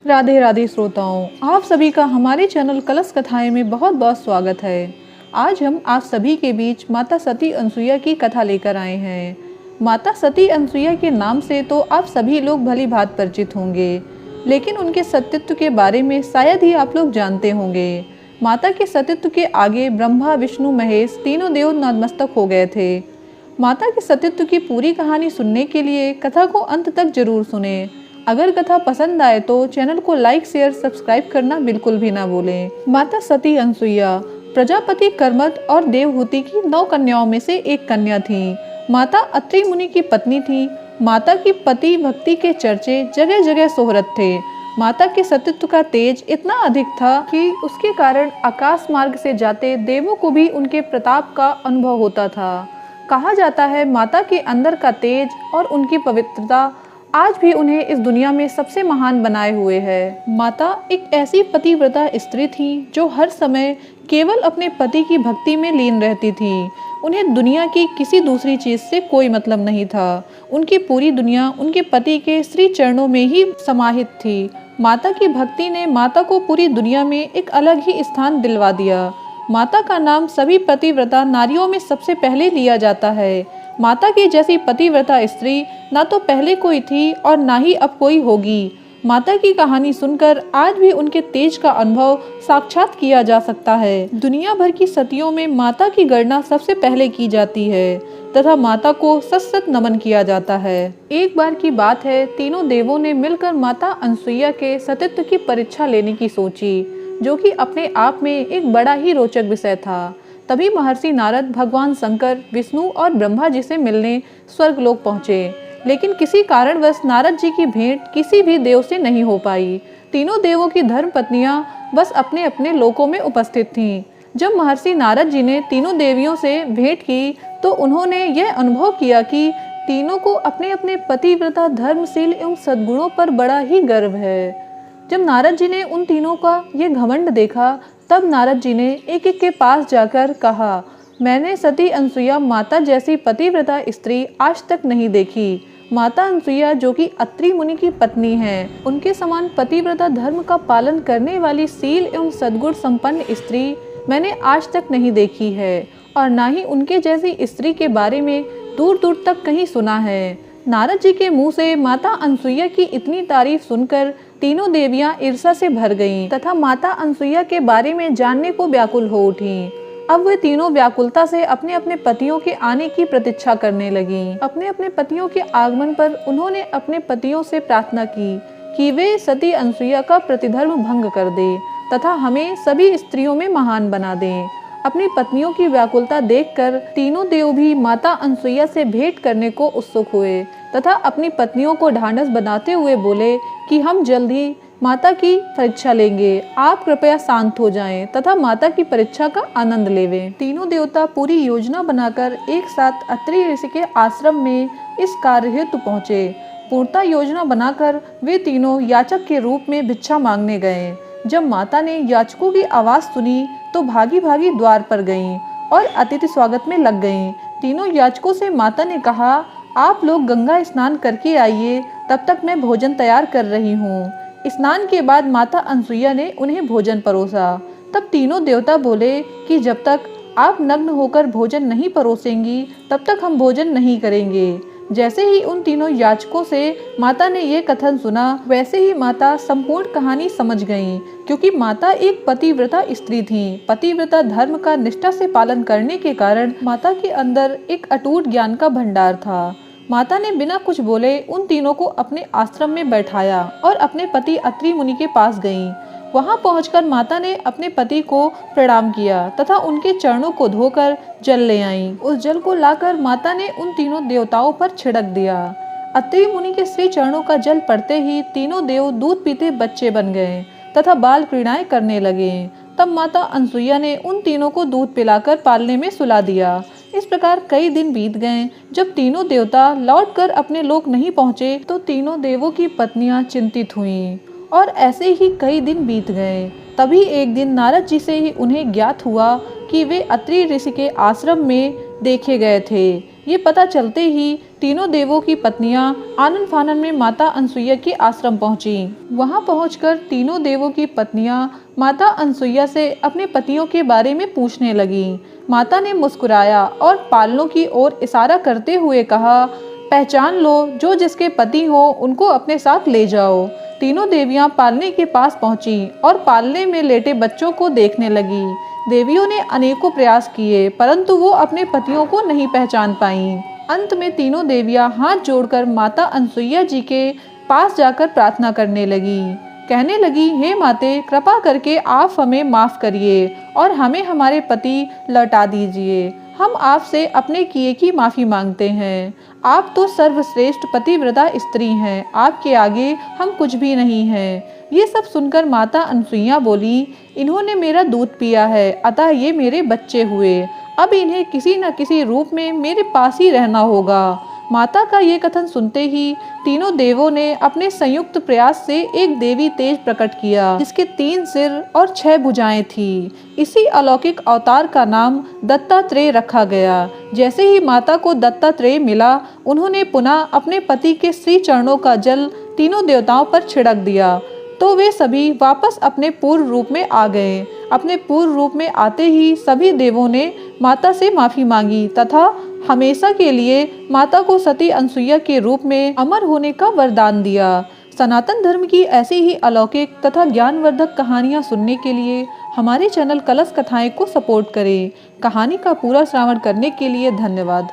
राधे राधे श्रोताओं, आप सभी का हमारे चैनल कलश कथाएं में बहुत बहुत स्वागत है। आज हम आप सभी के बीच माता सती अनसुईया की कथा लेकर आए हैं। माता सती अनसुईया के नाम से तो आप सभी लोग भली भांति परिचित होंगे, लेकिन उनके सतीत्व के बारे में शायद ही आप लोग जानते होंगे। माता के सतीत्व के आगे ब्रह्मा, विष्णु, महेश तीनों देव नतमस्तक हो गए थे। माता के सतीत्व की पूरी कहानी सुनने के लिए कथा को अंत तक जरूर सुने। अगर कथा पसंद आए तो चैनल को लाइक, शेयर, सब्सक्राइब करना बिल्कुल भी ना भूलें। माता सती अनसुईया प्रजापति कर्मठ और देवहूति की 9 कन्याओं में से एक कन्या थी। माता अत्रि मुनि की पत्नी थी। माता की पति भक्ति के चर्चे जगह जगह शोहरत थे। माता के सतीत्व का तेज इतना अधिक था कि उसके कारण आकाश मार्ग से जाते देवों को भी उनके प्रताप का अनुभव होता था। कहा जाता है माता के अंदर का तेज और उनकी पवित्रता आज भी उन्हें इस दुनिया में सबसे महान बनाए हुए है। माता एक ऐसी पतिव्रता स्त्री थी जो हर समय केवल अपने पति की भक्ति में लीन रहती थी। उन्हें दुनिया की किसी दूसरी चीज से कोई मतलब नहीं था। उनकी पूरी दुनिया उनके पति के श्री चरणों में ही समाहित थी। माता की भक्ति ने माता को पूरी दुनिया में एक अलग ही स्थान दिलवा दिया। माता का नाम सभी पतिव्रता नारियों में सबसे पहले लिया जाता है। माता की जैसी पतिव्रता स्त्री ना तो पहले कोई थी और ना ही अब कोई होगी। माता की कहानी सुनकर आज भी उनके तेज का अनुभव साक्षात किया जा सकता है। दुनिया भर की सतियों में माता की गणना सबसे पहले की जाती है तथा माता को सत सत नमन किया जाता है। एक बार की बात है, तीनों देवों ने मिलकर माता अनसुईया के सतीत्व की परीक्षा लेने की सोची, जो कि अपने आप में एक बड़ा ही रोचक विषय था। तभी महर्षि नारद भगवान शंकर, विष्णु और ब्रह्मा जी से मिलने स्वर्गलोक पहुँचे, लेकिन किसी कारणवश नारद जी की भेंट किसी भी देव से नहीं हो पाई। तीनों देवों की धर्म पत्नियां बस अपने अपने लोकों में उपस्थित थीं। जब महर्षि नारद जी ने तीनों देवियों से भेंट की तो उन्होंने यह अनुभव किया कि तीनों को अपने अपने पतिव्रता, धर्मशील एवं सद्गुणों पर बड़ा ही गर्व है। जब नारद जी ने उन तीनों का ये घमंड देखा, तब नारद जी ने एक एक के पास जाकर कहा, मैंने सती अनसुईया माता जैसी पतिव्रता स्त्री आज तक नहीं देखी। माता अनसुईया जो कि अत्रि मुनि की पत्नी हैं, उनके समान पतिव्रता धर्म का पालन करने वाली शील एवं सद्गुण संपन्न स्त्री मैंने आज तक नहीं देखी है और ना ही उनके जैसी स्त्री के बारे में दूर दूर तक कहीं सुना है। नारद जी के मुंह से माता अनसुईया की इतनी तारीफ सुनकर तीनों देवियां ईर्ष्या से भर गईं तथा माता अनसुईया के बारे में जानने को व्याकुल हो उठीं। अब वे तीनों व्याकुलता से अपने अपने पतियों के आने की प्रतीक्षा करने लगीं। अपने अपने पतियों के आगमन पर उन्होंने अपने पतियों से प्रार्थना की कि वे सती अनसुईया का प्रतिधर्म भंग कर दे तथा हमें सभी स्त्रियों में महान बना दें। अपनी पत्नियों की व्याकुलता देखकर तीनों देव भी माता अनसुईया से भेंट करने को उत्सुक हुए तथा अपनी पत्नियों को ढांढस बनाते हुए बोले कि हम जल्द ही माता की परीक्षा लेंगे, आप कृपया शांत हो जाएं तथा माता की परीक्षा का आनंद लेवें। तीनों देवता पूरी योजना बनाकर एक साथ अत्रि ऋषि के आश्रम में इस कार्य हेतु पहुँचे। पूर्णतः योजना बनाकर वे तीनों याचक के रूप में भिक्षा मांगने गए। जब माता ने याचकों की आवाज़ सुनी तो भागी भागी द्वार पर गईं और अतिथि स्वागत में लग गईं। तीनों याचकों से माता ने कहा, आप लोग गंगा स्नान करके आइए, तब तक मैं भोजन तैयार कर रही हूँ। स्नान के बाद माता अनसुईया ने उन्हें भोजन परोसा। तब तीनों देवता बोले कि जब तक आप नग्न होकर भोजन नहीं परोसेंगी तब तक हम भोजन नहीं करेंगे। जैसे ही उन तीनों याचकों से माता ने ये कथन सुना, वैसे ही माता संपूर्ण कहानी समझ गईं, क्योंकि माता एक पतिव्रता स्त्री थीं। पतिव्रता धर्म का निष्ठा से पालन करने के कारण माता के अंदर एक अटूट ज्ञान का भंडार था। माता ने बिना कुछ बोले उन तीनों को अपने आश्रम में बैठाया और अपने पति अत्रि मुनि के पास गईं। वहां पहुंचकर माता ने अपने पति को प्रणाम किया तथा उनके चरणों को धोकर जल ले आईं। उस जल को लाकर माता ने उन तीनों देवताओं पर छिड़क दिया। अत्रि मुनि के श्री चरणों का जल पड़ते ही तीनों देव दूध पीते बच्चे बन गए तथा बाल क्रीड़ाएं करने लगे। तब माता अनसुईया ने उन तीनों को दूध पिलाकर पालने में सुला दिया। इस प्रकार कई दिन बीत गए। जब तीनों देवता लौटकर अपने लोक नहीं पहुँचे तो तीनों देवों की पत्नियां चिंतित हुईं और ऐसे ही कई दिन बीत गए। तभी एक दिन नारद जी से ही उन्हें ज्ञात हुआ कि वे अत्रि ऋषि के आश्रम में देखे गए थे। ये पता चलते ही तीनों देवों की पत्नियां आनन फानन में माता अनसुईया के आश्रम पहुंची। वहां पहुंचकर तीनों देवों की पत्नियां माता अनसुईया से अपने पतियों के बारे में पूछने लगी। माता ने मुस्कुराया और पालनों की ओर इशारा करते हुए कहा, पहचान लो, जो जिसके पति हो उनको अपने साथ ले जाओ। तीनों देवियां पालने के पास पहुंची और पालने में लेटे बच्चों को देखने लगी। देवियों ने अनेकों प्रयास किए, परंतु वो अपने पतियों को नहीं पहचान पाईं। अंत में तीनों देवियां हाथ जोड़कर माता अनसुईया जी के पास जाकर प्रार्थना करने लगी। कहने लगी, हे माते, कृपा करके आप हमें माफ़ करिए और हमें हमारे पति लौटा दीजिए। हम आपसे अपने किए की माफ़ी मांगते हैं। आप तो सर्वश्रेष्ठ पतिव्रता स्त्री हैं, आपके आगे हम कुछ भी नहीं हैं। ये सब सुनकर माता अनसुईया बोली, इन्होंने मेरा दूध पिया है, अतः ये मेरे बच्चे हुए। अब इन्हें किसी न किसी रूप में मेरे पास ही रहना होगा। माता का ये कथन सुनते ही तीनों देवों ने अपने संयुक्त प्रयास से एक देवी तेज प्रकट किया, जिसके 3 सिर और 6 भुजाएं थी। इसी अलौकिक अवतार का नाम दत्तात्रेय रखा गया। जैसे ही माता को दत्तात्रेय मिला, उन्होंने पुनः अपने पति के श्री चरणों का जल तीनों देवताओं पर छिड़क दिया, तो वे सभी वापस अपने पूर्व रूप में आ गए। अपने पूर्व रूप में आते ही सभी देवों ने माता से माफ़ी मांगी तथा हमेशा के लिए माता को सती अनसुईया के रूप में अमर होने का वरदान दिया। सनातन धर्म की ऐसी ही अलौकिक तथा ज्ञानवर्धक कहानियाँ सुनने के लिए हमारे चैनल कलश कथाएं को सपोर्ट करें। कहानी का पूरा श्रवण करने के लिए धन्यवाद।